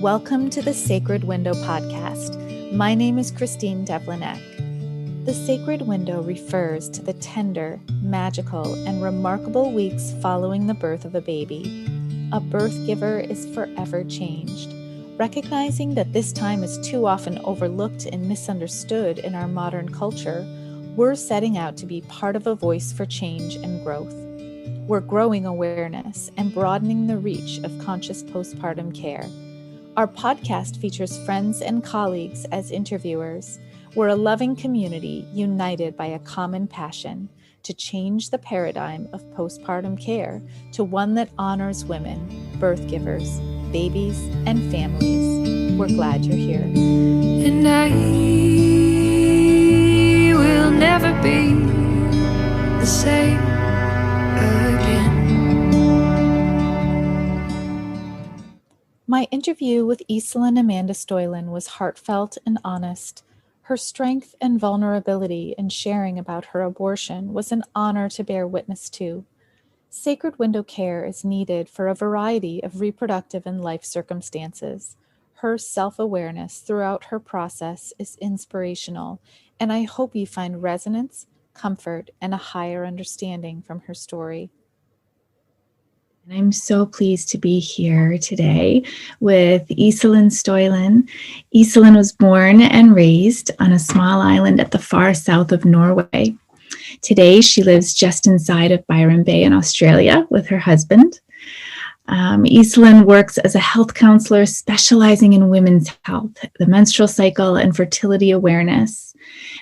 Welcome to the Sacred Window podcast. My name is Christine Devlinek. The Sacred Window refers to the tender, magical, and remarkable weeks following the birth of a baby. A birth giver is forever changed. Recognizing that this time is too often overlooked and misunderstood in our modern culture, we're setting out to be part of a voice for change and growth. We're growing awareness and broadening the reach of conscious postpartum care. Our podcast features friends and colleagues as interviewers. We're a loving community united by a common passion to change the paradigm of postpartum care to one that honors women, birth givers, babies, and families. We're glad you're here. And I will never be the same again. My interview with Iselin Amanda Stoylen was heartfelt and honest. Her strength and vulnerability in sharing about her abortion was an honor to bear witness to. Sacred window care is needed for a variety of reproductive and life circumstances. Her self-awareness throughout her process is inspirational, and I hope you find resonance, comfort, and a higher understanding from her story. And I'm so pleased to be here today with Iselin Stoylen. Iselin was born and raised on a small island at the far south of Norway. Today, she lives just inside of Byron Bay in Australia with her husband. Iselin works as a health counselor specializing in women's health, the menstrual cycle, and fertility awareness.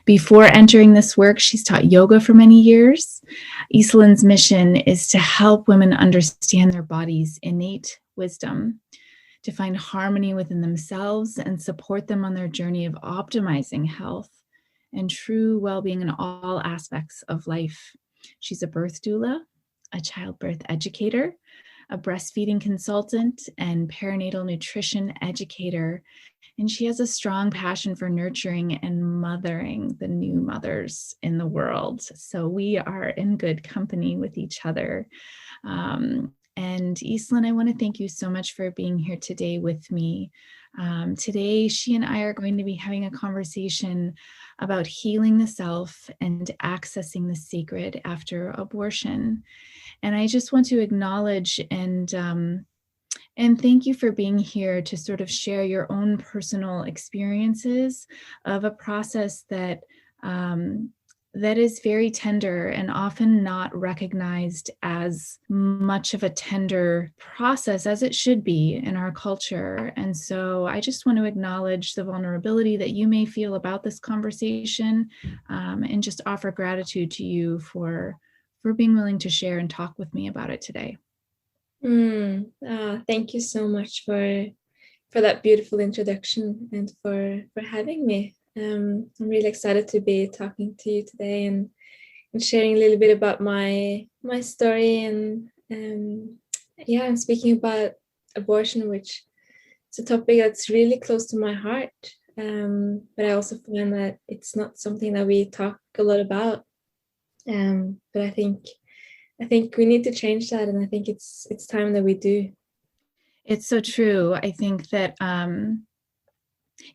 Before entering this work, she's taught yoga for many years. Iselin's mission is to help women understand their body's innate wisdom, to find harmony within themselves and support them on their journey of optimizing health and true well-being in all aspects of life. She's a birth doula, a childbirth educator, a breastfeeding consultant, and perinatal nutrition educator. And she has a strong passion for nurturing and mothering the new mothers in the world. So we are in good company with each other. And Iselin, I want to thank you so much for being here today with me. Today, she and I are going to be having a conversation about healing the self and accessing the sacred after abortion. And I just want to acknowledge and thank you for being here to sort of share your own personal experiences of a process that that is very tender and often not recognized as much of a tender process as it should be in our culture. And so I just want to acknowledge the vulnerability that you may feel about this conversation, and just offer gratitude to you for being willing to share and talk with me about it today. Thank you so much for that beautiful introduction and for having me. I'm really excited to be talking to you today and sharing a little bit about my story and I'm speaking about abortion, which is a topic that's really close to my heart. But I also find that it's not something that we talk a lot about. But I think we need to change that, and I think it's time that we do. It's so true. I think that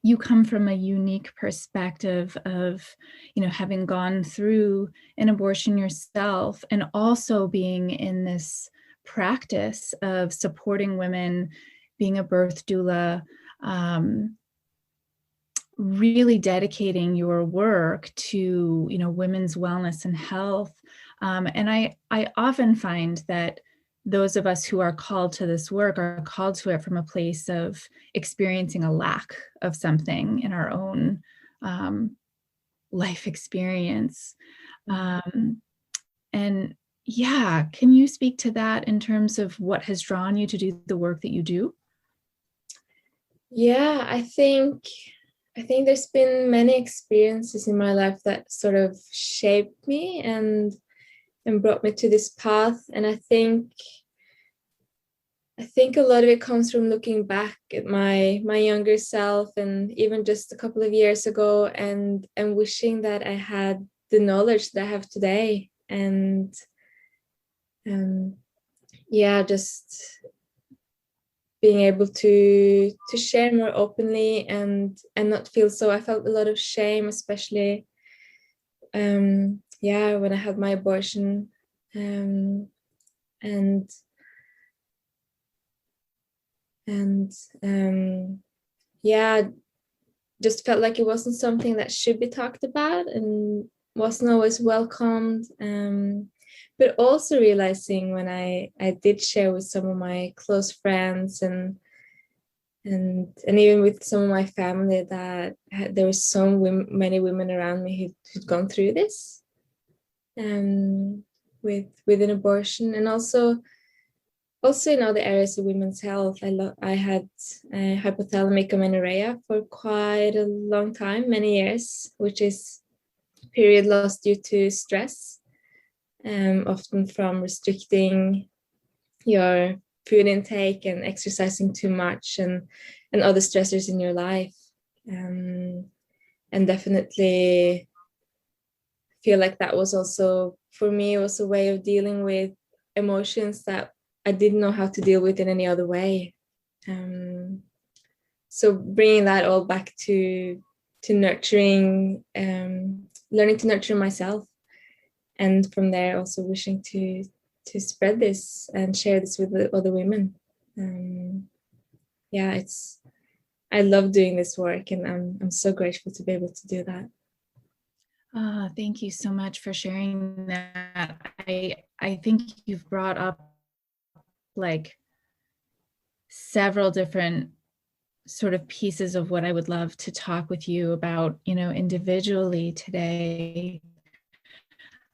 you come from a unique perspective of, having gone through an abortion yourself and also being in this practice of supporting women, being a birth doula, really dedicating your work to, women's wellness and health. And I often find that those of us who are called to this work are called to it from a place of experiencing a lack of something in our own life experience. And yeah, can you speak to that in terms of what has drawn you to do the work that you do? Yeah, I think there's been many experiences in my life that sort of shaped me and brought me to this path. And I think a lot of it comes from looking back at my younger self, and even just a couple of years ago, and wishing that I had the knowledge that I have today. And just being able to share more openly and not feel so. I felt a lot of shame, especially when I had my abortion, and just felt like it wasn't something that should be talked about and wasn't always welcomed. But also realizing when I did share with some of my close friends and even with some of my family that there were many women around me who'd gone through this with an abortion, and also in other areas of women's health. I had hypothalamic amenorrhea for quite a long time, many years, which is period loss due to stress, often from restricting your food intake and exercising too much and other stressors in your life. And definitely feel like that was also, for me, it was a way of dealing with emotions that I didn't know how to deal with in any other way. So bringing that all back to nurturing, learning to nurture myself, and from there also wishing to spread this and share this with the other women. I love doing this work, and I'm so grateful to be able to do that. Thank you so much for sharing that. I think you've brought up like several different sort of pieces of what I would love to talk with you about, individually today.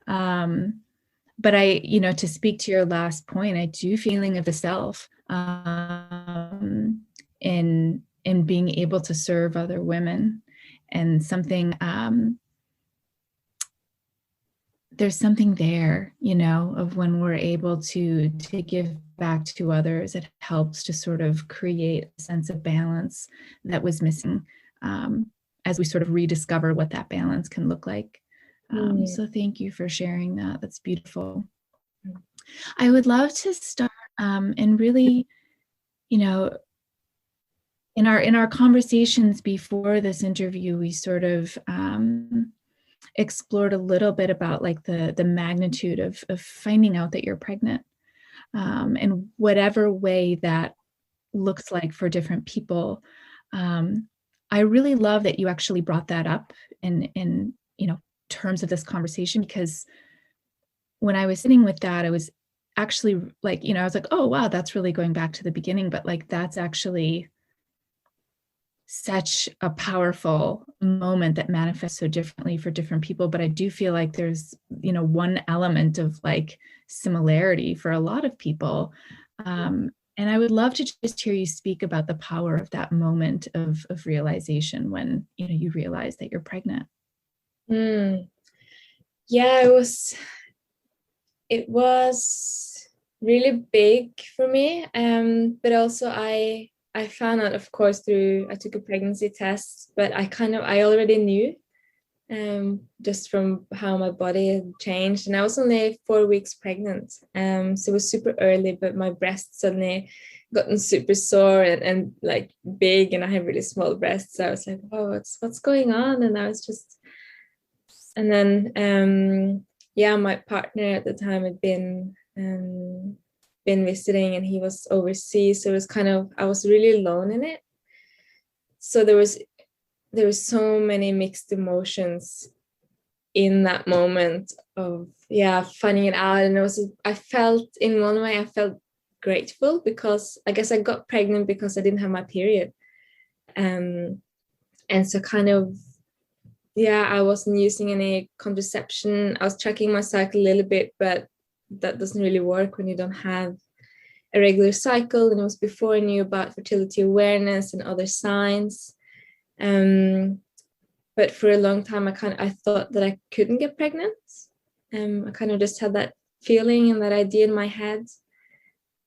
But to speak to your last point, I do feeling of the self in being able to serve other women, and something, there's something there, of when we're able to give back to others, it helps to sort of create a sense of balance that was missing, as we sort of rediscover what that balance can look like. So thank you for sharing that. That's beautiful. I would love to start and really, in our conversations before this interview, we sort of explored a little bit about like the magnitude of finding out that you're pregnant, and whatever way that looks like for different people. I really love that you actually brought that up in terms of this conversation, because when I was sitting with that, I was actually like, I was like, oh wow, that's really going back to the beginning, but like that's actually such a powerful moment that manifests so differently for different people. But I do feel like there's one element of like similarity for a lot of people, and I would love to just hear you speak about the power of that moment of realization when you realize that you're pregnant. Yeah, it was really big for me, but also I found out, of course, I took a pregnancy test, but I already knew, just from how my body had changed, and I was only 4 weeks pregnant, so it was super early, but my breasts suddenly gotten super sore and like big, and I have really small breasts, so I was like, oh, what's going on? And I was just, and then my partner at the time had been visiting, and he was overseas, so it was I was really alone in it. So there was so many mixed emotions in that moment of finding it out. And I felt, in one way, I felt grateful, because I guess I got pregnant because I didn't have my period, and so I wasn't using any contraception. I was tracking my cycle a little bit, but that doesn't really work when you don't have a regular cycle. And it was before I knew about fertility awareness and other signs. But for a long time, I thought that I couldn't get pregnant. I kind of just had that feeling and that idea in my head.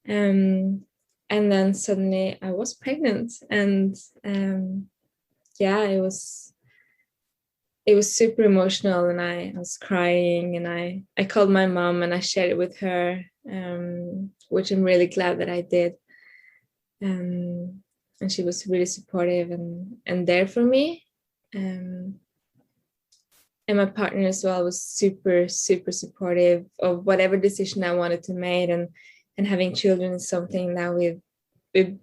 And then suddenly I was pregnant, and it was super emotional, and I was crying, and I called my mom and I shared it with her, which I'm really glad that I did. and she was really supportive and there for me. And my partner as well was super, super supportive of whatever decision I wanted to make. And having children is something that we've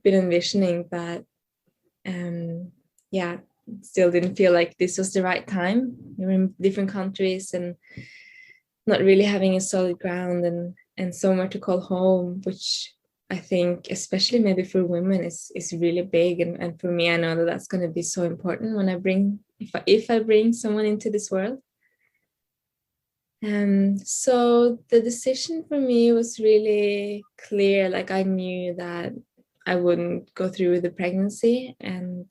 been envisioning, but yeah, still didn't feel like this was the right time. We were in different countries and not really having a solid ground and somewhere to call home, which I think, especially maybe for women, is really big. And for me, I know that that's going to be so important when I bring, if I bring someone into this world. So the decision for me was really clear. Like I knew that I wouldn't go through with the pregnancy, and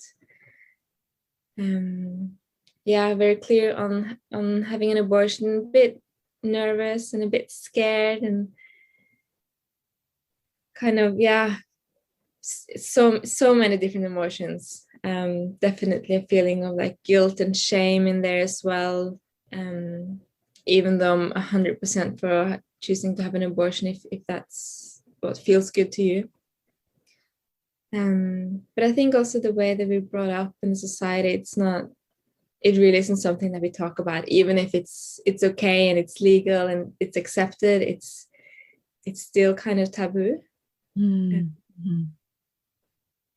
yeah, very clear on having an abortion. A bit nervous and a bit scared, and kind of, yeah, so many different emotions. Definitely a feeling of like guilt and shame in there as well. Even though I'm 100% for choosing to have an abortion if that's what feels good to you. But I think also the way that we're brought up in society, it really isn't something that we talk about, even if it's okay and it's legal and it's accepted, it's still kind of taboo. Mm-hmm.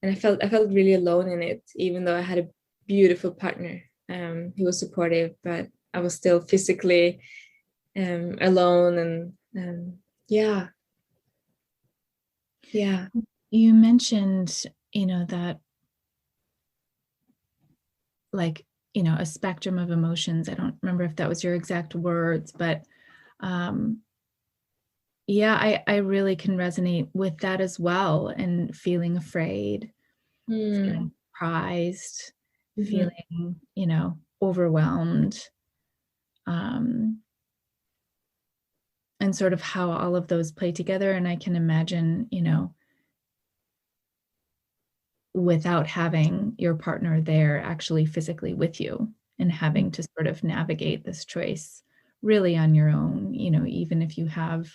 And I felt really alone in it, even though I had a beautiful partner who was supportive, but I was still physically alone. And yeah. You mentioned, that like, a spectrum of emotions. I don't remember if that was your exact words, but yeah, I really can resonate with that as well. And feeling afraid, feeling surprised, feeling, overwhelmed. And sort of how all of those play together. And I can imagine, without having your partner there actually physically with you and having to sort of navigate this choice really on your own, even if you have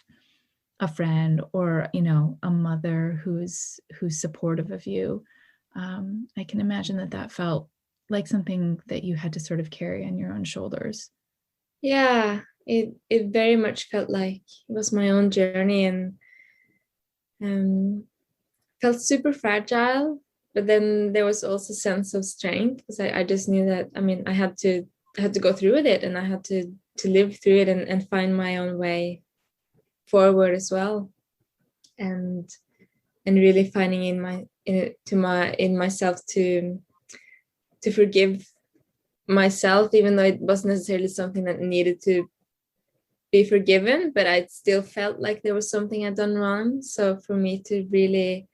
a friend or, a mother who's supportive of you. I can imagine that felt like something that you had to sort of carry on your own shoulders. Yeah, it very much felt like it was my own journey, and felt super fragile. But then there was also a sense of strength, because I just knew that, I mean, I had to go through with it, and I had to live through it and find my own way forward as well. And really finding in myself to forgive myself, even though it wasn't necessarily something that needed to be forgiven, but I still felt like there was something I'd done wrong. So for me to really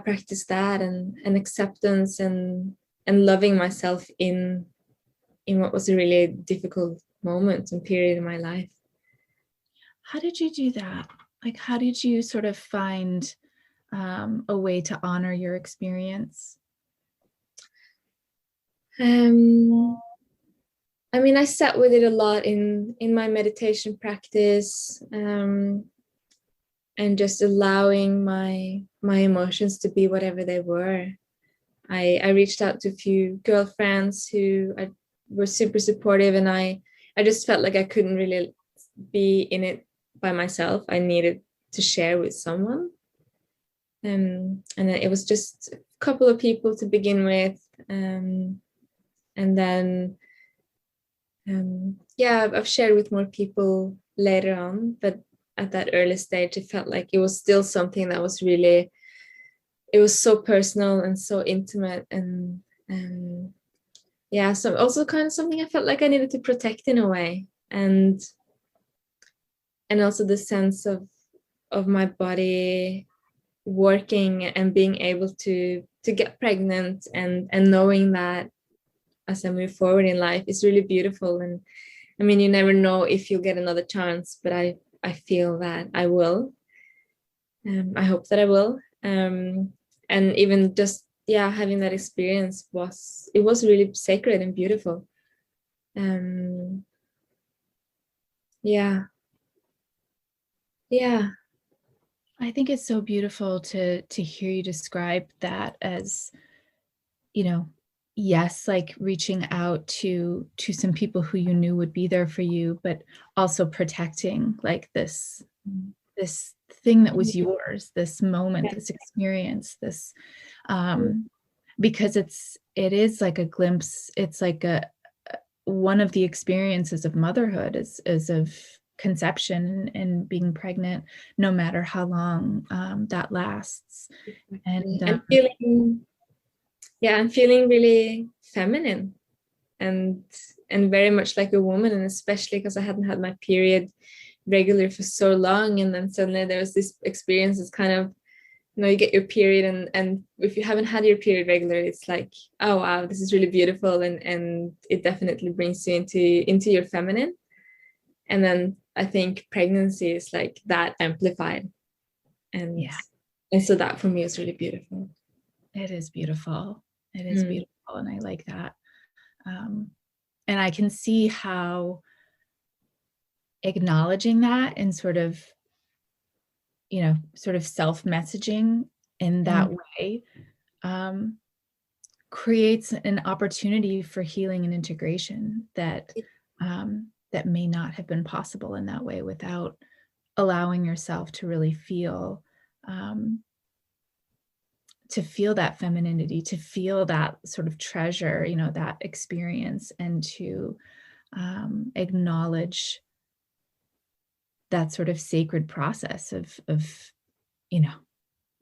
practice that and acceptance and loving myself in what was a really difficult moment and period in my life. How did you do that? Like, how did you sort of find a way to honor your experience? I mean, I sat with it a lot in my meditation practice, and just allowing my emotions to be whatever they were. I reached out to a few girlfriends who were super supportive, and I just felt like I couldn't really be in it by myself. I needed to share with someone. And it was just a couple of people to begin with. And then, I've shared with more people later on, but at that early stage, it felt like it was still something that was really, it was so personal and so intimate, and so also kind of something I felt like I needed to protect in a way, and also the sense of my body working and being able to get pregnant, and knowing that as I move forward in life is really beautiful. And I mean, you never know if you'll get another chance, but I feel that I will. I hope that I will. And even just having that experience was really sacred and beautiful. Yeah. I think it's so beautiful to hear you describe that as, yes, like reaching out to some people who you knew would be there for you, but also protecting like this thing that was yours, this moment, this experience, this because it is like a glimpse, it's like a one of the experiences of motherhood is of conception and being pregnant, no matter how long that lasts. And And feeling, yeah, I'm feeling really feminine and very much like a woman, and especially because I hadn't had my period regular for so long, and then suddenly there was this experience. It's kind of, you get your period, and if you haven't had your period regular, it's like, oh wow, this is really beautiful, and it definitely brings you into your feminine. And then I think pregnancy is like that amplified, and yeah, and so that for me is really beautiful. it is beautiful. It is beautiful, and I like that. And I can see how acknowledging that and sort of self-messaging in that way creates an opportunity for healing and integration that that may not have been possible in that way without allowing yourself to really feel that femininity, to feel that sort of treasure, that experience, and to acknowledge that sort of sacred process of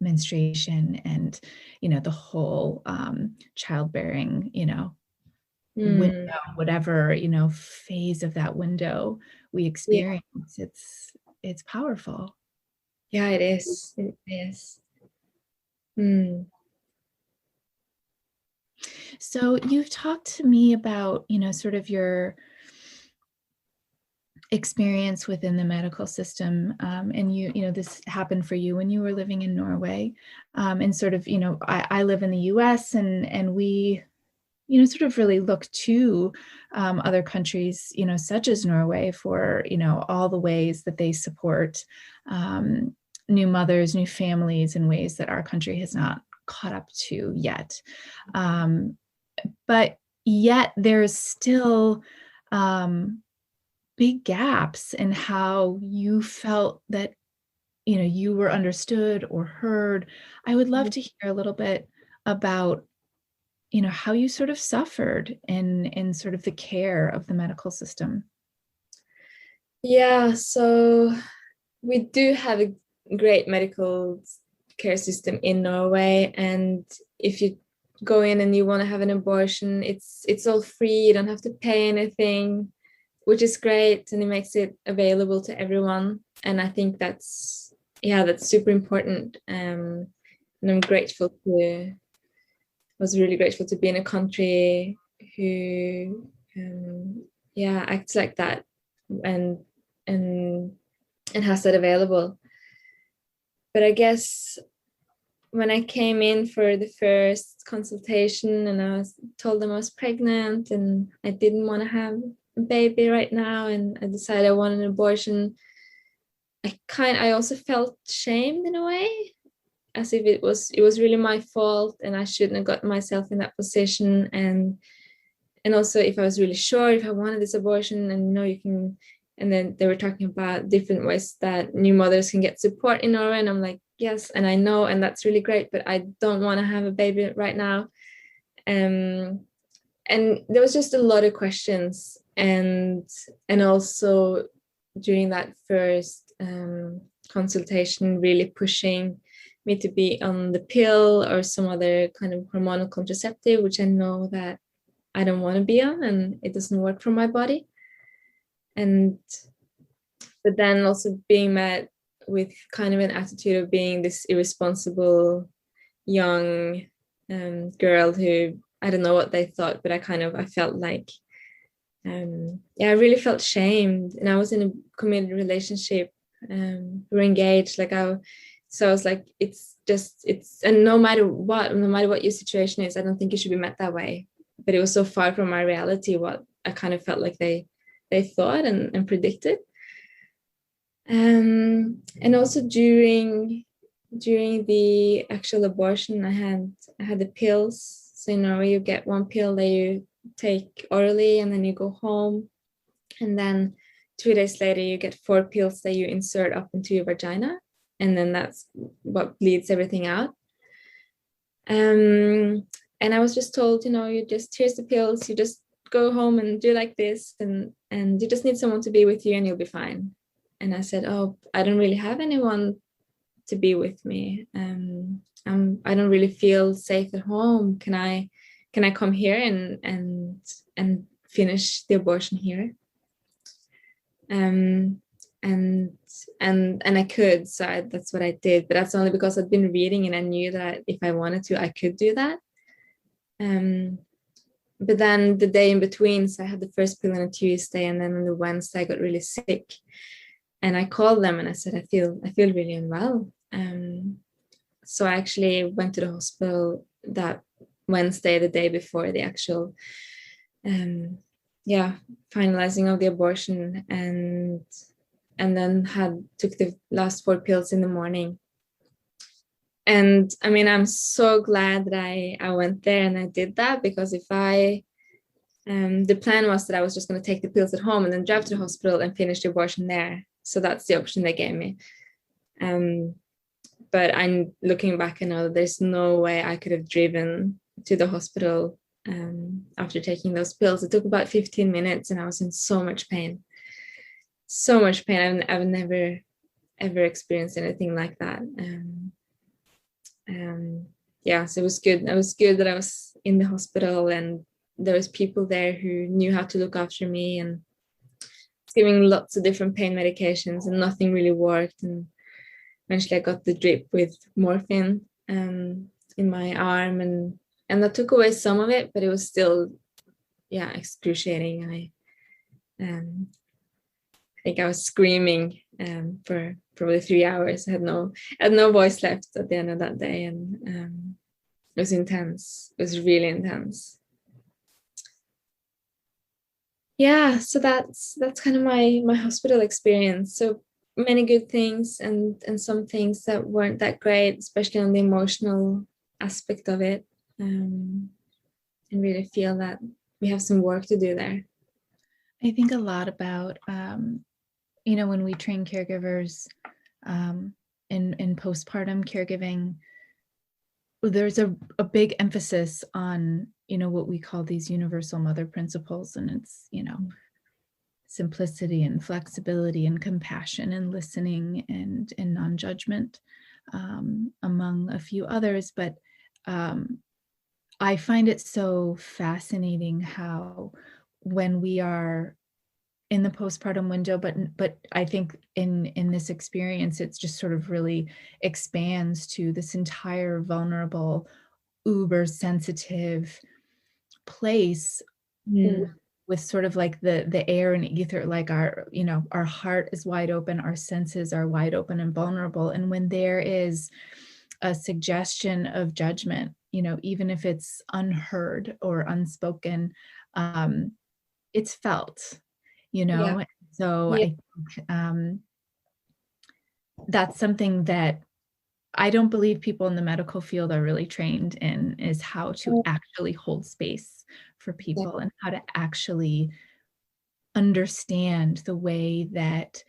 menstruation and the whole childbearing window, whatever phase of that window we experience. It's powerful. Yeah, it is. It is. So you've talked to me about sort of your experience within the medical system, and this happened for you when you were living in Norway, and sort of I live in the US, and we sort of really look to other countries such as Norway for all the ways that they support new mothers, new families in ways that our country has not caught up to yet, but yet there's still big gaps in how you felt that you were understood or heard. I would love to hear a little bit about how you sort of suffered in sort of the care of the medical system. Yeah, so we do have a great medical care system in Norway, and if you go in and you want to have an abortion, it's all free. You don't have to pay anything, which is great, and it makes it available to everyone. And I think that's super important. And I'm was really grateful to be in a country who acts like that and has that available. But I guess when I came in for the first consultation and I was told them I was pregnant and I didn't want to have a baby right now, and I decided I wanted an abortion, I also felt shamed in a way, as if it was really my fault and I shouldn't have got myself in that position. And also, if I was really sure if I wanted this abortion, and you can, and then they were talking about different ways that new mothers can get support in Norway, and I'm like, yes, and I know, and that's really great, but I don't want to have a baby right now. And there was just a lot of questions, and also during that first consultation, really pushing me to be on the pill or some other kind of hormonal contraceptive, which I know that I don't want to be on, and it doesn't work for my body. But then also being met with kind of an attitude of being this irresponsible young girl who, I don't know what they thought, but I felt like, I really felt shamed. And I was in a committed relationship. We were engaged. So I was like, and no matter what your situation is, I don't think you should be met that way. But it was so far from my reality, what I kind of felt like they thought and predicted. And also during during the actual abortion, I had the pills. So you get one pill that you take orally, and then you go home, and then 2 days later you get 4 pills that you insert up into your vagina, and then that's what bleeds everything out. And I was just told, you just, here's the pills, you just go home and do like this, and you just need someone to be with you and you'll be fine. And I said, oh, I don't really have anyone to be with me. I don't really feel safe at home. Can I come here and finish the abortion here? And I could, so that's what I did. But that's only because I'd been reading and I knew that if I wanted to, I could do that. But then the day in between, so I had the first pill on a Tuesday, and then on the Wednesday I got really sick, and I called them and I said, I feel really unwell. So I actually went to the hospital that Wednesday, the day before the actual finalizing of the abortion, and then took the last 4 pills in the morning. And I mean, I'm so glad that I went there and I did that, because if the plan was that I was just going to take the pills at home and then drive to the hospital and finish the abortion there. So that's the option they gave me. But I'm looking back, I know that there's no way I could have driven to the hospital after taking those pills. It took about 15 minutes and I was in so much pain. So much pain. I've never, ever experienced anything like that. So it was good. It was good that I was in the hospital and there was people there who knew how to look after me, and giving lots of different pain medications, and nothing really worked. And eventually I got the drip with morphine in my arm, and that took away some of it, but it was still excruciating. I think I was screaming for probably 3 hours. I had no voice left at the end of that day, and it was intense. It was really intense. Yeah, so that's kind of my hospital experience. So many good things and some things that weren't that great, especially on the emotional aspect of it. And really feel that we have some work to do there. I think a lot about, when we train caregivers in postpartum caregiving, there's a big emphasis on, what we call these universal mother principles. And it's, simplicity and flexibility and compassion and listening and non-judgment, among a few others. But I find it so fascinating how when we are in the postpartum window, but I think in this experience, it's just sort of really expands to this entire vulnerable, uber sensitive place with sort of like the air and ether, like our heart is wide open, our senses are wide open and vulnerable. And when there is a suggestion of judgment, even if it's unheard or unspoken, it's felt, So I think that's something that I don't believe people in the medical field are really trained in, is how to actually hold space for people and how to actually understand the way that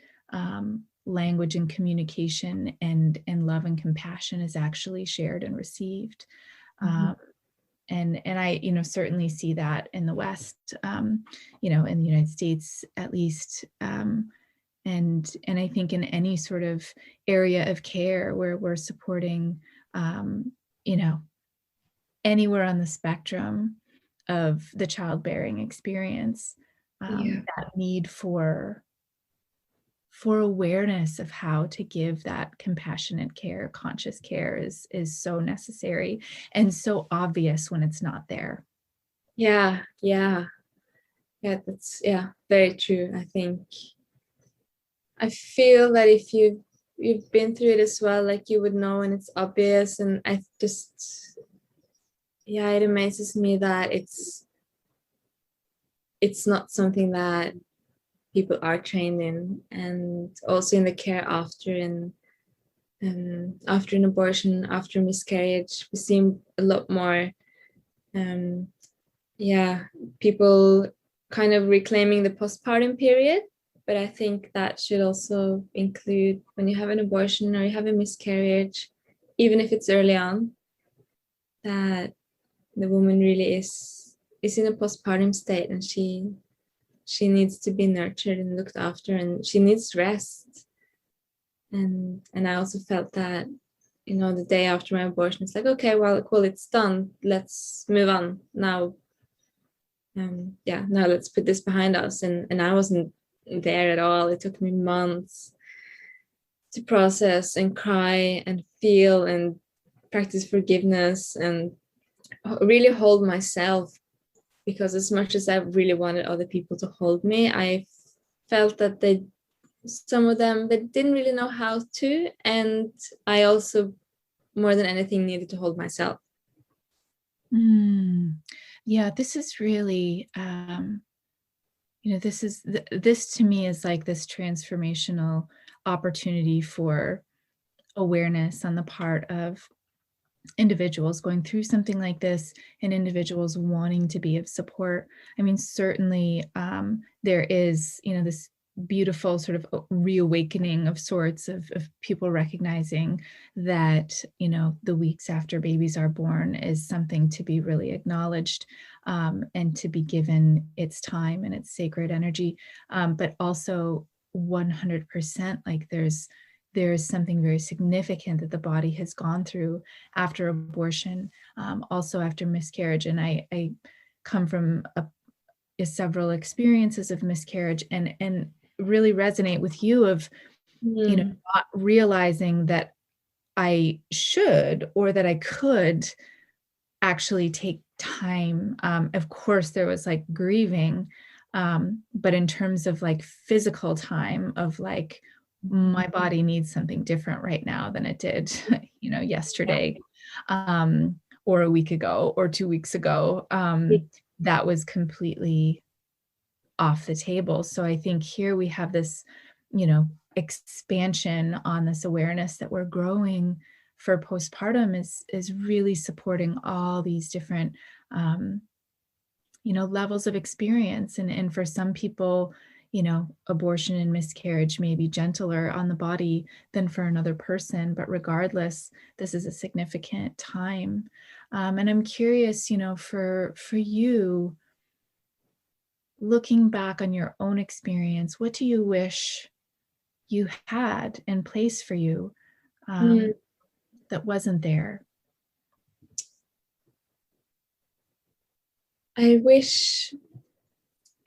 language and communication and love and compassion is actually shared and received. And I, certainly see that in the West, in the United States, at least. And I think in any sort of area of care where we're supporting, anywhere on the spectrum of the childbearing experience, that need for awareness of how to give that compassionate care, conscious care is so necessary and so obvious when it's not there. Yeah, that's very true. I feel that if you've been through it as well, like you would know, and it's obvious. And it amazes me that it's not something that people are trained in, and also in the care after. And after an abortion, after miscarriage, we see a lot more people kind of reclaiming the postpartum period. But I think that should also include when you have an abortion or you have a miscarriage, even if it's early on, that the woman really is in a postpartum state, and she needs to be nurtured and looked after, and she needs rest. And I also felt that, the day after my abortion, it's like, okay, well, cool, it's done. Let's move on now. Now let's put this behind us. And I wasn't there at all. It took me months to process and cry and feel and practice forgiveness and really hold myself, because as much as I really wanted other people to hold me, I felt that some of them, they didn't really know how to, and I also, more than anything, needed to hold myself. Yeah, this is really, this to me is like this transformational opportunity for awareness on the part of individuals going through something like this, and individuals wanting to be of support. I mean, certainly there is, this beautiful sort of reawakening of sorts of people recognizing that, the weeks after babies are born is something to be really acknowledged, and to be given its time and its sacred energy. But also 100%, like there's something very significant that the body has gone through after abortion, also after miscarriage. And I come from several experiences of miscarriage, and really resonate with you of, not realizing that I should, or that I could actually take time. Of course, there was like grieving, but in terms of like physical time of like, my body needs something different right now than it did, yesterday, or a week ago, or 2 weeks ago. That was completely off the table. So I think here we have this, expansion on this awareness that we're growing for postpartum is really supporting all these different, levels of experience. And for some people, abortion and miscarriage may be gentler on the body than for another person, but regardless, this is a significant time. And I'm curious, for you, looking back on your own experience, what do you wish you had in place for you, that wasn't there? I wish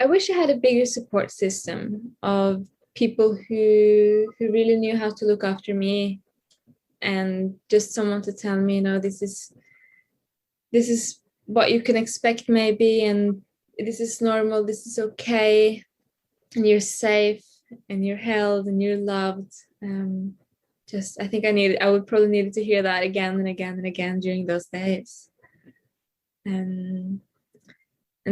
I had a bigger support system of people who really knew how to look after me, and just someone to tell me, this is what you can expect maybe, and this is normal, this is okay, and you're safe, and you're held, and you're loved. I think I would probably need to hear that again and again and again during those days. And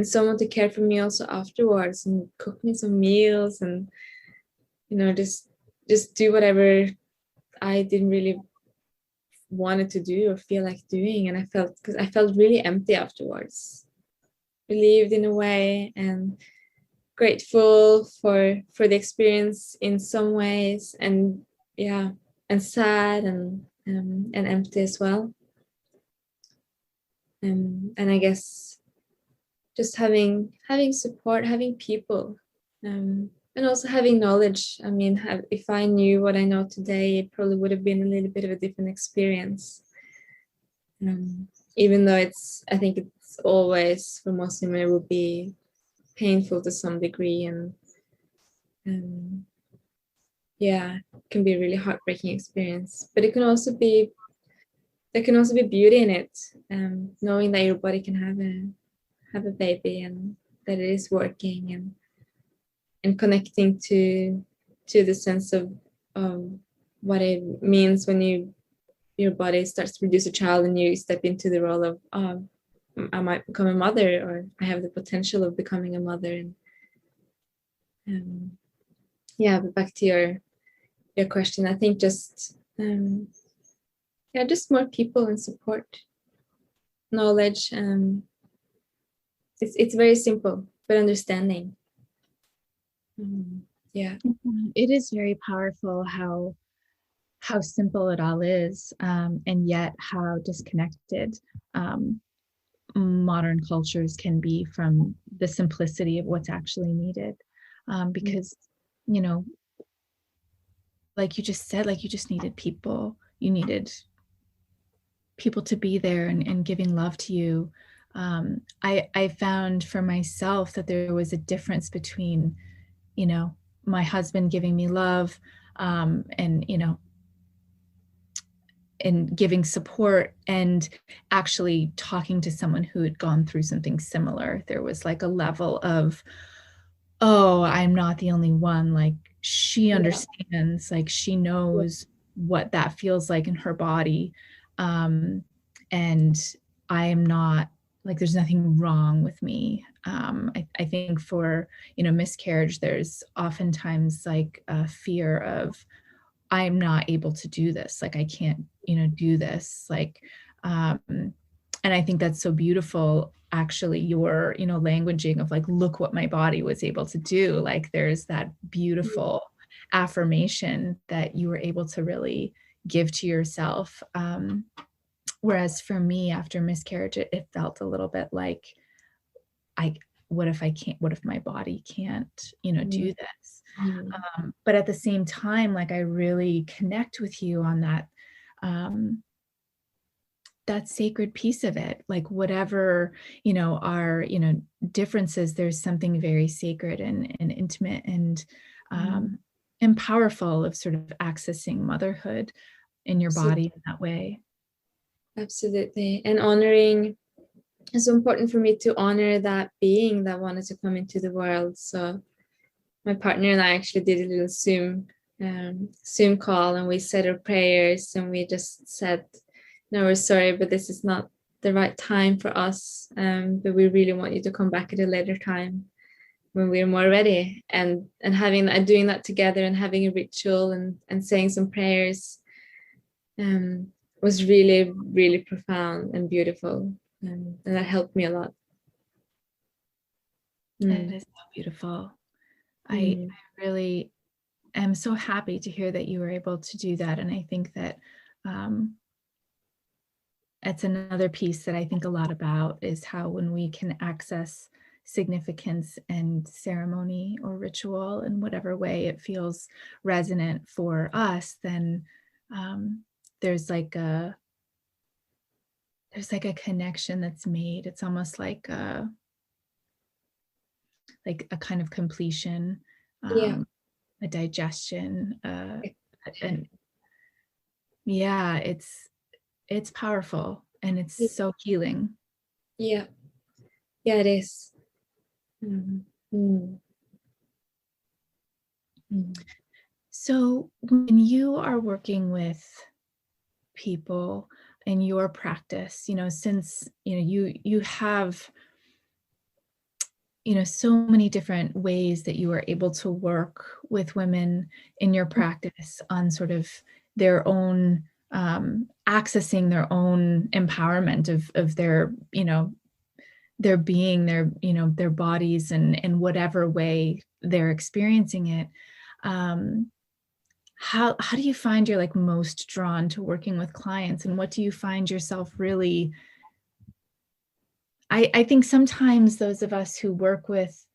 someone to care for me also afterwards, and cook me some meals, and just do whatever I didn't really wanted to do or feel like doing. And because I felt really empty afterwards, relieved in a way, and grateful for the experience in some ways, and sad and empty as well. And I guess just having support, having people, and also having knowledge. I mean, if I knew what I know today, it probably would have been a little bit of a different experience. Even though I think it's always, for most women, it will be painful to some degree, and it can be a really heartbreaking experience. But there can also be beauty in it, knowing that your body can have a baby, and that it is working, and connecting to the sense of what it means when your body starts to produce a child, and you step into the role of I might become a mother, or I have the potential of becoming a mother. And but back to your question, I think just Yeah, just more people and support, knowledge. It's very simple, but understanding. Yeah. It is very powerful how simple it all is, and yet how disconnected modern cultures can be from the simplicity of what's actually needed. Because, you know, like you just said, like you just needed people. You needed people to be there and giving love to you. I found for myself that there was a difference between, you know, my husband giving me love, and, you know, and giving support, and actually talking to someone who had gone through something similar. There was like a level of, oh, I'm not the only one. Like she understands, like she knows what that feels like in her body. And I am not, like, there's nothing wrong with me. I think for, you know, miscarriage, there's oftentimes like a fear of, I'm not able to do this. Like, I can't, you know, do this. Like, and I think that's so beautiful, actually, your, you know, languaging of like, look what my body was able to do. Like, there's that beautiful affirmation that you were able to really give to yourself. Whereas for me, after miscarriage, it felt a little bit like, what if I can't, what if my body can't, you know, do this? But at the same time, like, I really connect with you on that, that sacred piece of it. Like, whatever, you know, our, you know, differences, there's something very sacred and intimate and powerful of sort of accessing motherhood in your body in that way. Absolutely. And honoring, it's so important for me to honor that being that wanted to come into the world. So my partner and I actually did a little Zoom call, and we said our prayers, and we just said, no, we're sorry, but this is not the right time for us. But we really want you to come back at a later time when we're more ready. And having and doing that together, and having a ritual, and saying some prayers was really, really profound and beautiful. And that helped me a lot. It is so beautiful. I really am so happy to hear that you were able to do that. And I think that it's another piece that I think a lot about, is how when we can access significance and ceremony or ritual in whatever way it feels resonant for us, then there's like a connection that's made. It's almost like a kind of completion, a digestion, and yeah, it's powerful, and it's so healing. Yeah, it is. So when you are working with people in your practice, you know, since, you know, you have, you know, so many different ways that you are able to work with women in your practice on sort of their own, accessing their own empowerment of their, you know, their being, their, you know, their bodies, and in whatever way they're experiencing it. How do you find you're like most drawn to working with clients, and what do you find yourself really? I think sometimes those of us who work with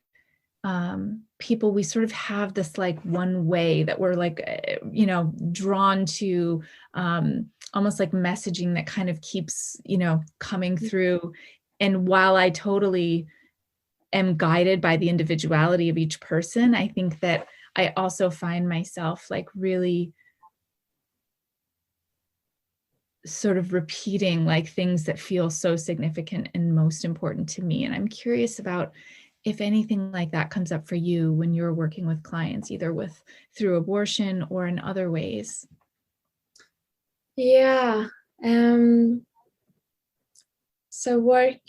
people, we sort of have this like one way that we're like, you know, drawn to, almost like messaging that kind of keeps, you know, coming through. And while I totally am guided by the individuality of each person, I think that I also find myself like really sort of repeating like things that feel so significant and most important to me. And I'm curious about if anything like that comes up for you when you're working with clients, either through abortion or in other ways. Yeah. So work,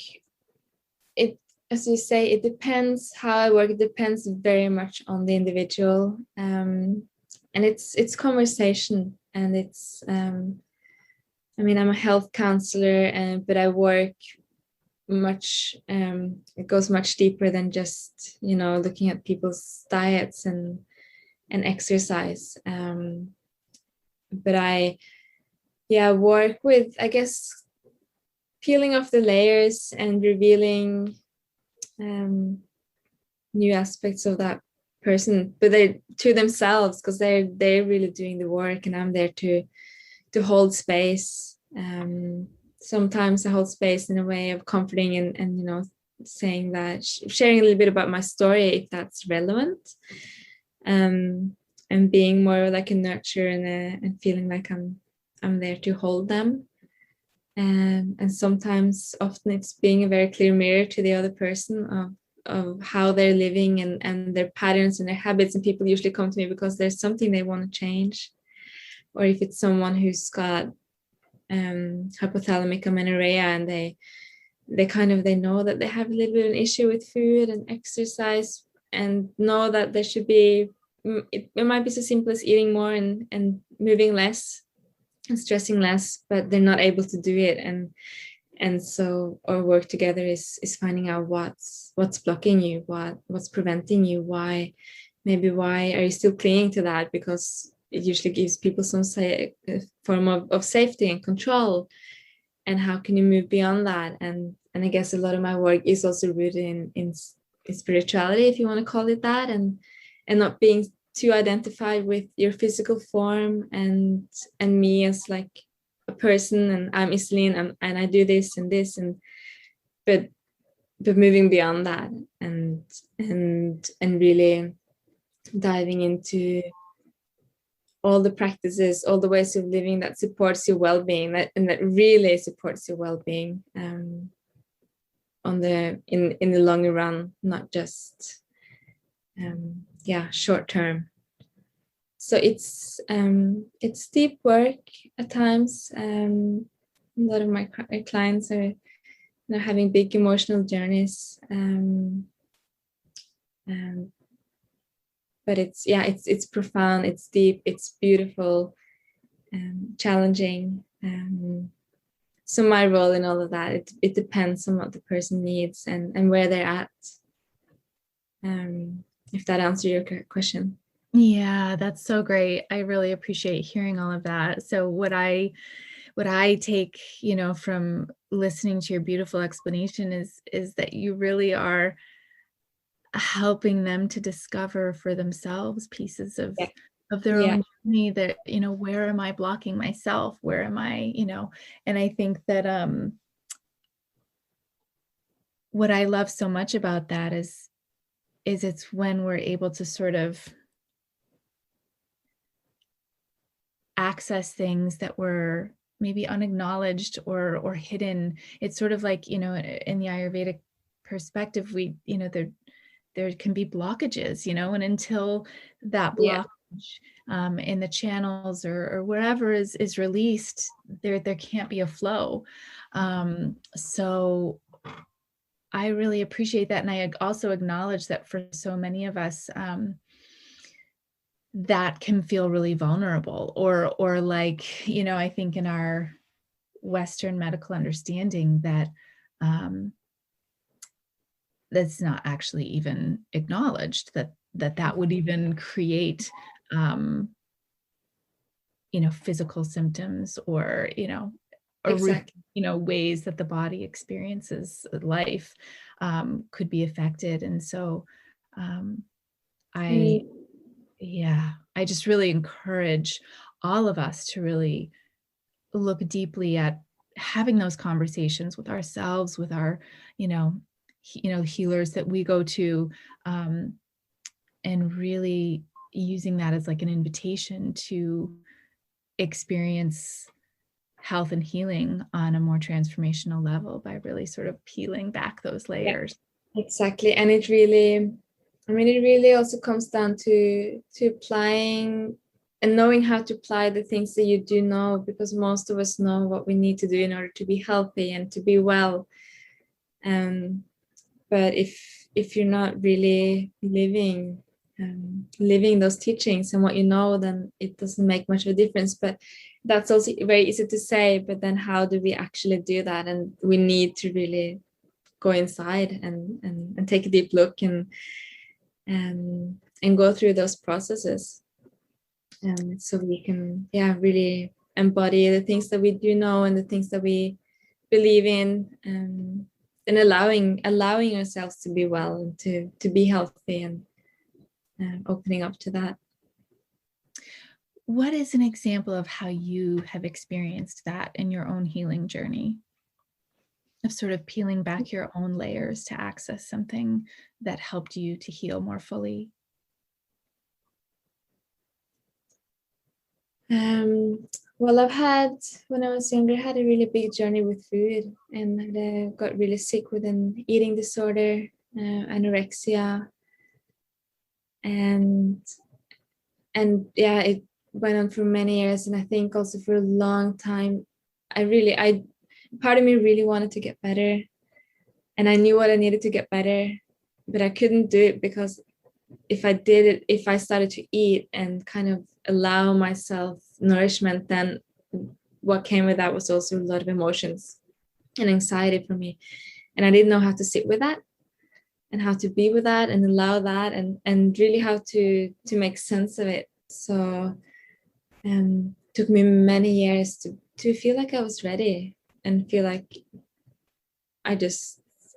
it, as you say, it depends how I work. It depends very much on the individual. And it's conversation. and it's I mean, I'm a health counselor, but I work much, it goes much deeper than just, you know, looking at people's diets and exercise. But I, yeah, work with, I guess, peeling off the layers and revealing new aspects of that person, but they to themselves, because they're really doing the work, and I'm there to hold space. Sometimes I hold space in a way of comforting and you know, saying that, sharing a little bit about my story if that's relevant, and being more like a nurturer and feeling like I'm there to hold them. And sometimes, often, it's being a very clear mirror to the other person of how they're living and their patterns and their habits. And people usually come to me because there's something they want to change, or if it's someone who's got hypothalamic amenorrhea, and they know that they have a little bit of an issue with food and exercise, and know that there should be, it might be so simple as eating more and moving less and stressing less, but they're not able to do it. And so our work together is finding out what's blocking you, what's preventing you, why are you still clinging to that, because it usually gives people some form of safety and control, and how can you move beyond that. And I guess a lot of my work is also rooted in spirituality, if you want to call it that, and not being too identified with your physical form and me as like a person, and I'm Iselin, and I do this and this, and but moving beyond that, and really diving into all the practices, all the ways of living that supports your well-being, that really supports your well-being in the longer run, not just short term. So it's deep work at times. A lot of my clients are, you know, having big emotional journeys, but it's profound, it's deep, it's beautiful, challenging. So my role in all of that, it depends on what the person needs and where they're at. If that answers your question. Yeah, that's so great. I really appreciate hearing all of that. So what I take, you know, from listening to your beautiful explanation is that you really are helping them to discover for themselves pieces of their own journey, that, you know, where am I blocking myself? Where am I, you know? And I think that what I love so much about that is it's when we're able to sort of access things that were maybe unacknowledged or hidden. It's sort of like, you know, in the Ayurvedic perspective, we, you know, there can be blockages, you know, and until that blockage in the channels or wherever is released, there can't be a flow. So I really appreciate that. And I also acknowledge that for so many of us, that can feel really vulnerable, or like, you know, I think in our Western medical understanding that that's not actually even acknowledged, that would even create you know, physical symptoms, or, you know, you know, ways that the body experiences life could be affected. And so I just really encourage all of us to really look deeply at having those conversations with ourselves, with our, you know, healers that we go to, and really using that as like an invitation to experience health and healing on a more transformational level by really sort of peeling back those layers. Exactly. And it really also comes down to applying and knowing how to apply the things that you do know, because most of us know what we need to do in order to be healthy and to be well. But if you're not really living living those teachings and what you know, then it doesn't make much of a difference. But that's also very easy to say, but then how do we actually do that? And we need to really go inside and take a deep look and go through those processes, so we can really embody the things that we do know and the things that we believe in, and allowing ourselves to be well and to be healthy, and opening up to that. What is an example of how you have experienced that in your own healing journey? Of sort of peeling back your own layers to access something that helped you to heal more fully? Well, when I was younger, I had a really big journey with food, and I got really sick with an eating disorder, anorexia, and it went on for many years. And I think also for a long time, part of me really wanted to get better, and I knew what I needed to get better, but I couldn't do it, because if I started to eat and kind of allow myself nourishment, then what came with that was also a lot of emotions and anxiety for me. And I didn't know how to sit with that and how to be with that and allow that, and really how to make sense of it. So took me many years to feel like I was ready and feel like I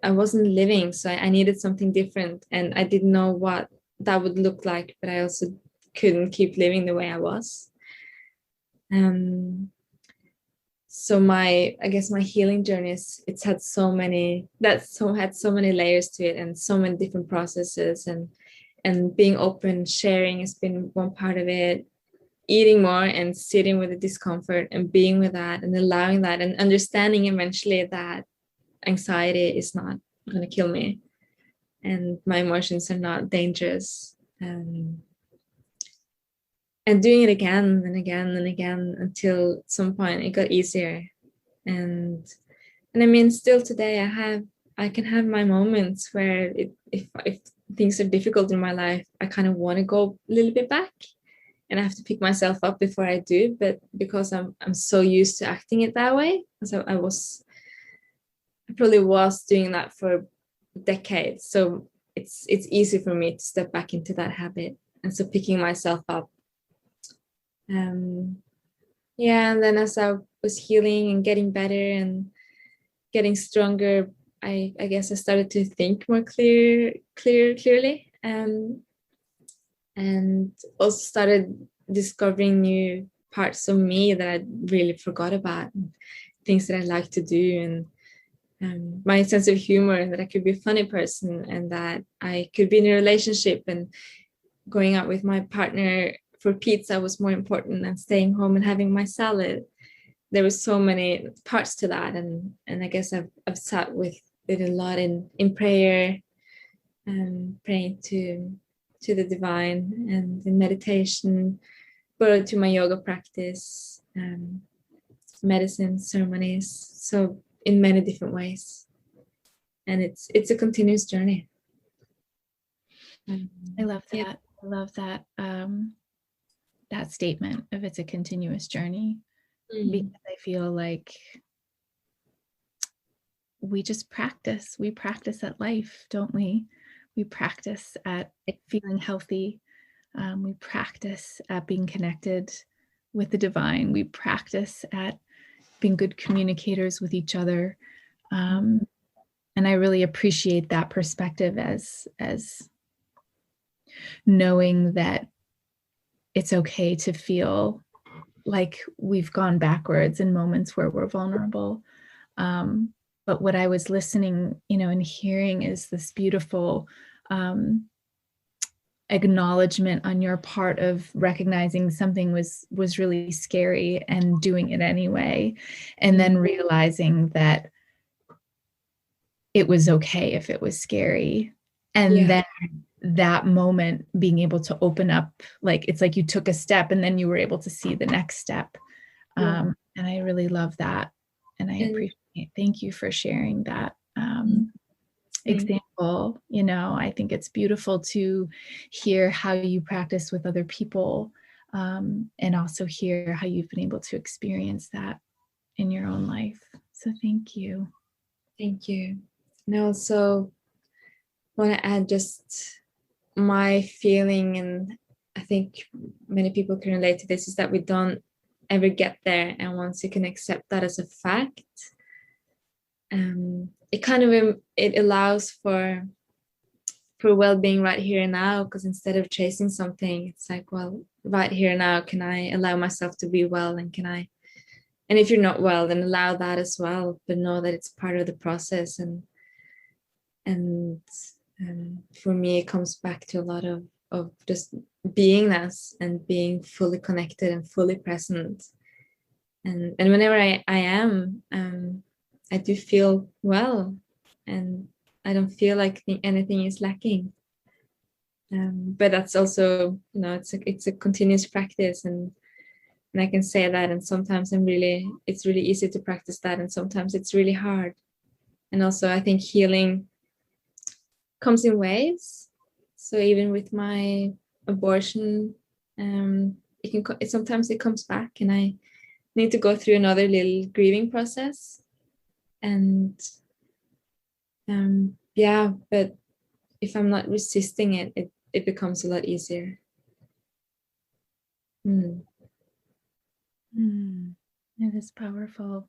wasn't living. So I needed something different, and I didn't know what that would look like, but I also couldn't keep living the way I was. So I guess my healing journey had so many layers to it, and so many different processes, and being open, sharing has been one part of it. Eating more and sitting with the discomfort and being with that and allowing that, and understanding eventually that anxiety is not going to kill me and my emotions are not dangerous. And doing it again and again and again until at some point it got easier. And I mean, still today I can have my moments where if things are difficult in my life, I kind of want to go a little bit back, and I have to pick myself up before I do. But because I'm so used to acting it that way, so I probably was doing that for decades. So it's easy for me to step back into that habit, and so picking myself up. And then as I was healing and getting better and getting stronger, I guess I started to think more clearly, and also started discovering new parts of me that I really forgot about, things that I like to do, and my sense of humor, that I could be a funny person, and that I could be in a relationship, and going out with my partner for pizza was more important than staying home and having my salad. There were so many parts to that, and I guess I've sat with it a lot in prayer, and praying to the divine, and in meditation, but to my yoga practice, medicine, ceremonies, so in many different ways. And it's a continuous journey. I love that. Yeah. I love that that statement of it's a continuous journey, because I feel like we just practice. We practice at life, don't we? We practice at feeling healthy. We practice at being connected with the divine. We practice at being good communicators with each other. And I really appreciate that perspective as knowing that it's okay to feel like we've gone backwards in moments where we're vulnerable. But what I was listening, and hearing is this beautiful acknowledgement on your part of recognizing something was really scary and doing it anyway, and then realizing that it was okay if it was scary, and then that moment being able to open up, like it's like you took a step and then you were able to see the next step. And I really love that, and I appreciate it. Thank you for sharing that. example. You know, I think it's beautiful to hear how you practice with other people, and also hear how you've been able to experience that in your own life. So thank you. Thank you. And I also want to add just my feeling, and I think many people can relate to this, is that we don't ever get there. And once you can accept that as a fact, it kind of it allows for well-being right here and now, because instead of chasing something, it's like, well, right here now, can I allow myself to be well, and can I, and if you're not well, then allow that as well, but know that it's part of the process. And for me, it comes back to a lot of just beingness and being fully connected and fully present. And whenever I am, I do feel well, and I don't feel like anything is lacking. But that's also, you know, it's a continuous practice, and I can say that. And sometimes it's really easy to practice that, and sometimes it's really hard. And also, I think healing comes in waves. So even with my abortion, sometimes it comes back, and I need to go through another little grieving process. And yeah, but if I'm not resisting it, it becomes a lot easier. It is powerful.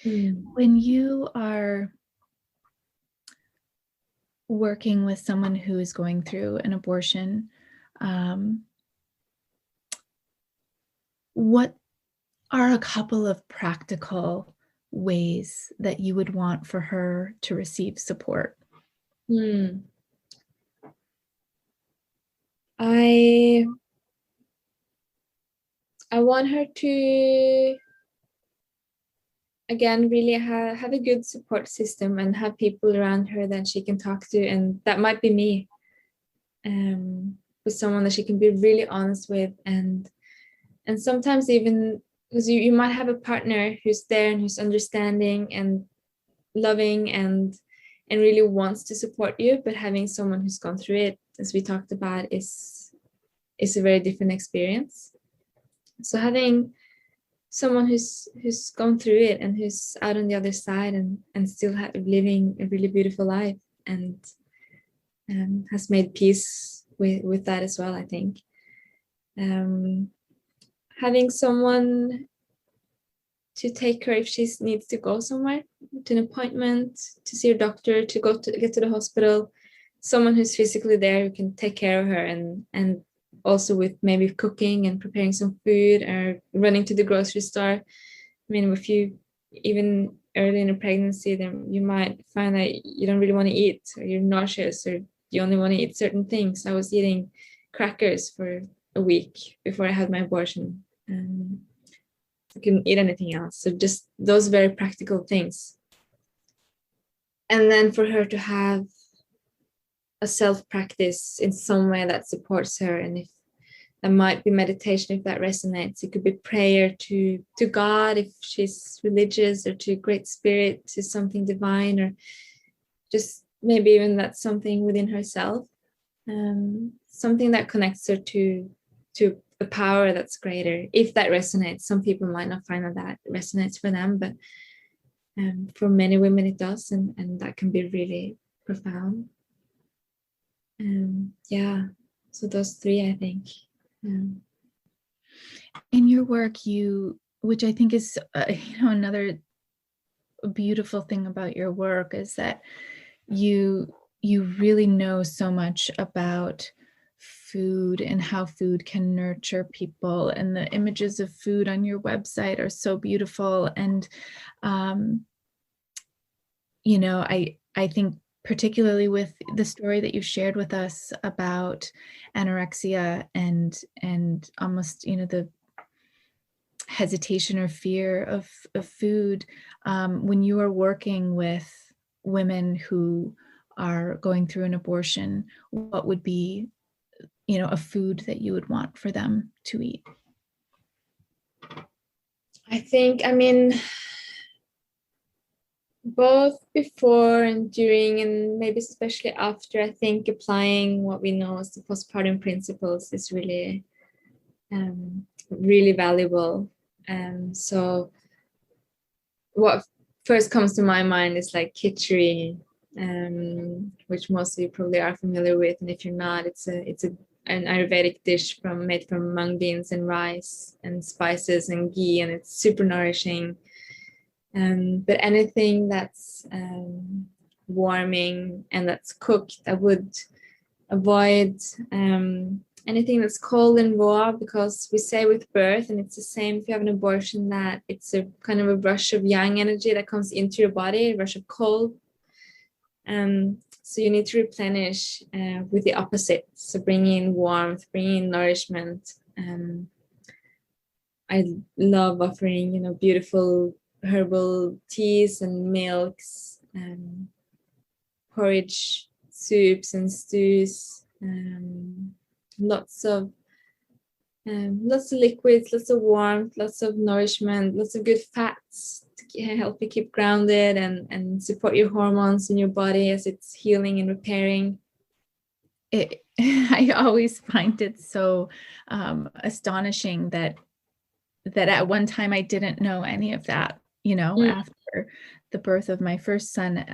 When you are working with someone who is going through an abortion, what are a couple of practical ways that you would want for her to receive support? I want her to, again, really have a good support system, and have people around her that she can talk to, and that might be me, with someone that she can be really honest with, and sometimes even, because you might have a partner who's there and who's understanding and loving and really wants to support you, but having someone who's gone through it, as we talked about, is a very different experience. So having someone who's gone through it and who's out on the other side, and still living a really beautiful life, and has made peace with that as well, I think. Having someone to take her if she needs to go somewhere, to an appointment, to see her doctor, to get to the hospital, someone who's physically there who can take care of her, and also with maybe cooking and preparing some food, or running to the grocery store. I mean, if you, even early in a pregnancy, then you might find that you don't really want to eat, or you're nauseous, or you only want to eat certain things. I was eating crackers for a week before I had my abortion. I couldn't eat anything else. So just those very practical things. And then for her to have a self-practice in some way that supports her. And if that might be meditation, if that resonates, it could be prayer to God, if she's religious, or to Great Spirit, to something divine, or just maybe even that's something within herself, something that connects her to a power that's greater, if that resonates. Some people might not find that resonates for them, but for many women it does, and that can be really profound. Yeah, so those three, I think. In your work, which I think is another beautiful thing about your work, is that you really know so much about food and how food can nurture people, and the images of food on your website are so beautiful. And I think particularly with the story that you shared with us about anorexia and almost the hesitation or fear of food, when you are working with women who are going through an abortion, what would be a food that you would want for them to eat? I think, I mean, both before and during, and maybe especially after. I think applying what we know as the postpartum principles is really really valuable. So what first comes to my mind is like khichdi, which most of you probably are familiar with, and if you're not, it's an Ayurvedic dish made from mung beans and rice and spices and ghee, and it's super nourishing. But anything that's warming and that's cooked, I would avoid. Anything that's cold and raw, because we say with birth, and it's the same if you have an abortion, that it's a kind of a rush of yang energy that comes into your body, a rush of cold. So you need to replenish with the opposite. So bringing in warmth, bringing in nourishment. I love offering, beautiful herbal teas and milks, porridge, soups and stews. Lots of liquids, lots of warmth, lots of nourishment, lots of good fats to help you keep grounded and support your hormones in your body as it's healing and repairing. I always find it so astonishing that at one time I didn't know any of that, after the birth of my first son.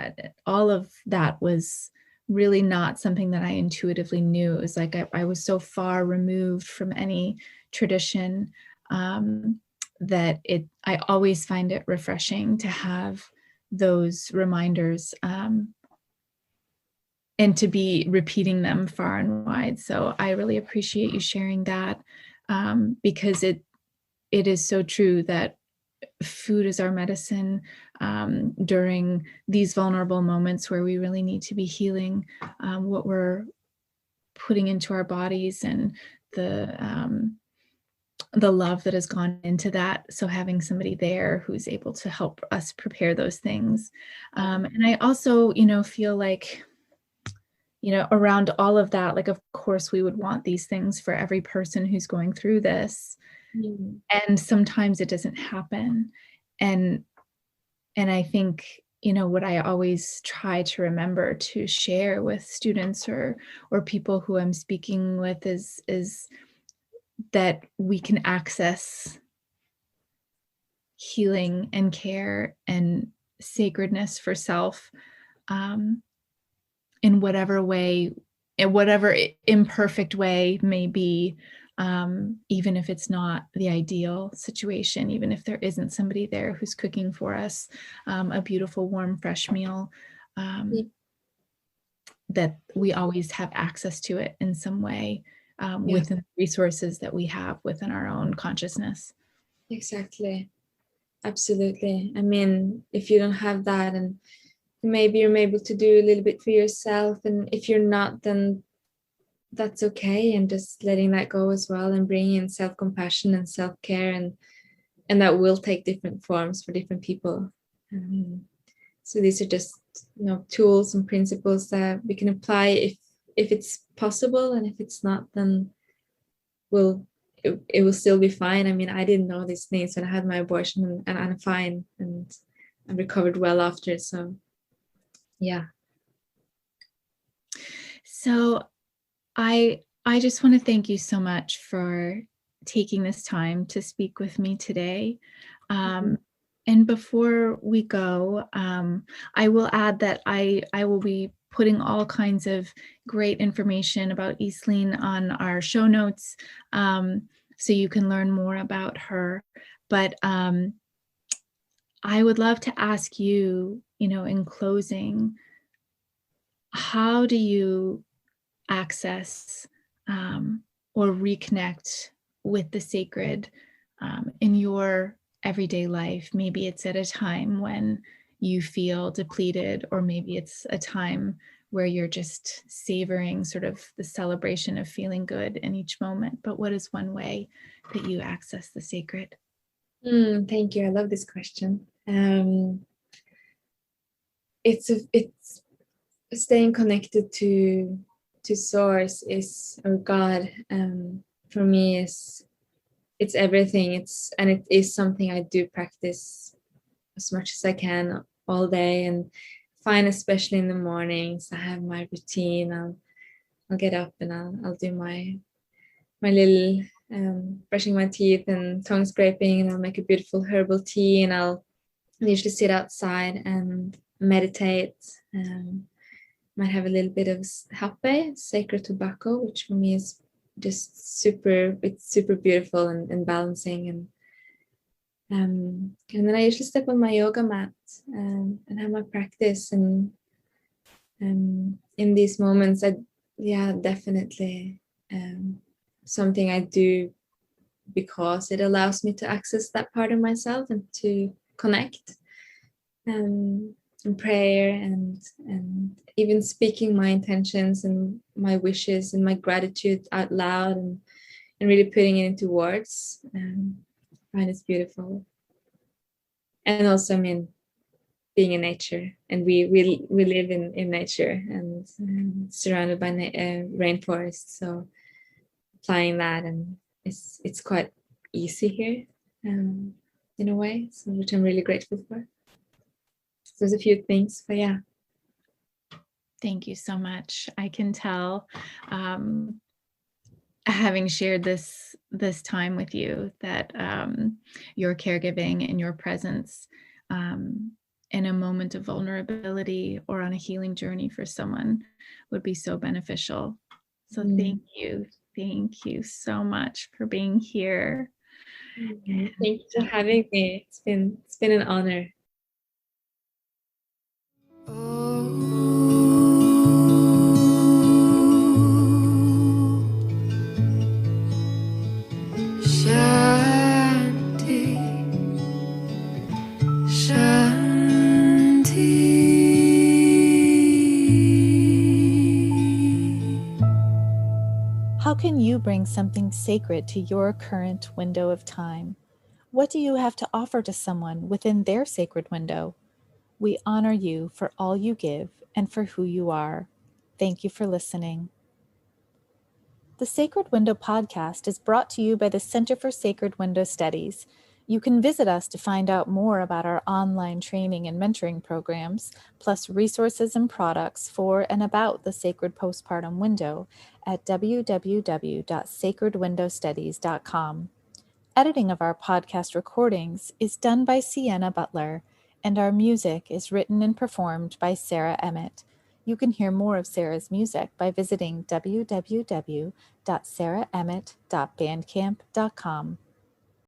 All of that was really not something that I intuitively knew. It was like I was so far removed from any tradition that I always find it refreshing to have those reminders and to be repeating them far and wide. So I really appreciate you sharing that, because it is so true that food is our medicine during these vulnerable moments where we really need to be healing what we're putting into our bodies and the love that has gone into that. So having somebody there who's able to help us prepare those things. And I also, feel like, around all of that, like, of course, we would want these things for every person who's going through this. And sometimes it doesn't happen. And I think, what I always try to remember to share with students or people who I'm speaking with is that we can access healing and care and sacredness for self in whatever way, in whatever imperfect way may be. Even if it's not the ideal situation, even if there isn't somebody there who's cooking for us a beautiful, warm, fresh meal, that we always have access to it in some way within the resources that we have within our own consciousness. Exactly. Absolutely. I mean, if you don't have that, and maybe you're able to do a little bit for yourself, and if you're not, then that's okay, and just letting that go as well, and bringing in self-compassion and self-care, and that will take different forms for different people. So these are just tools and principles that we can apply if it's possible, and if it's not, then it will still be fine. I mean, I didn't know these things when I had my abortion, and I'm fine, and I recovered well after. So yeah. So I just want to thank you so much for taking this time to speak with me today. And before we go, I will add that I will be putting all kinds of great information about Iselin on our show notes, so you can learn more about her. But I would love to ask you, in closing, how do you access or reconnect with the sacred in your everyday life? Maybe it's at a time when you feel depleted, or maybe it's a time where you're just savoring sort of the celebration of feeling good in each moment. But what is one way that you access the sacred? Thank you. I love this question. It's staying connected to source or God. For me, it's everything. It is something I do practice as much as I can all day, and fine, especially in the mornings. I have my routine. I'll get up and I'll do my little brushing my teeth and tongue scraping, and I'll make a beautiful herbal tea, and I'll usually sit outside and meditate. Might have a little bit of hape, sacred tobacco, which for me is just it's super beautiful and balancing. And then I usually step on my yoga mat and have my practice. And in these moments, definitely something I do because it allows me to access that part of myself and to connect. And prayer and even speaking my intentions and my wishes and my gratitude out loud, and really putting it into words. I find it's beautiful. And also, I mean, being in nature, and we live in nature, and surrounded by rainforest, so applying that, and it's quite easy here in a way, so, which I'm really grateful for. So there's a few things, but yeah. Thank you so much. I can tell, having shared this time with you, that your caregiving and your presence in a moment of vulnerability or on a healing journey for someone would be so beneficial. So thank you so much for being here. Thank you for having me. It's been an honor. How can you bring something sacred to your current window of time? What do you have to offer to someone within their sacred window? We honor you for all you give and for who you are. Thank you for listening. The Sacred Window podcast is brought to you by the Center for Sacred Window Studies. You can visit us to find out more about our online training and mentoring programs, plus resources and products for and about the sacred postpartum window at www.sacredwindowstudies.com. Editing of our podcast recordings is done by Sienna Butler, and our music is written and performed by Sarah Emmett. You can hear more of Sarah's music by visiting www.sarahemmett.bandcamp.com.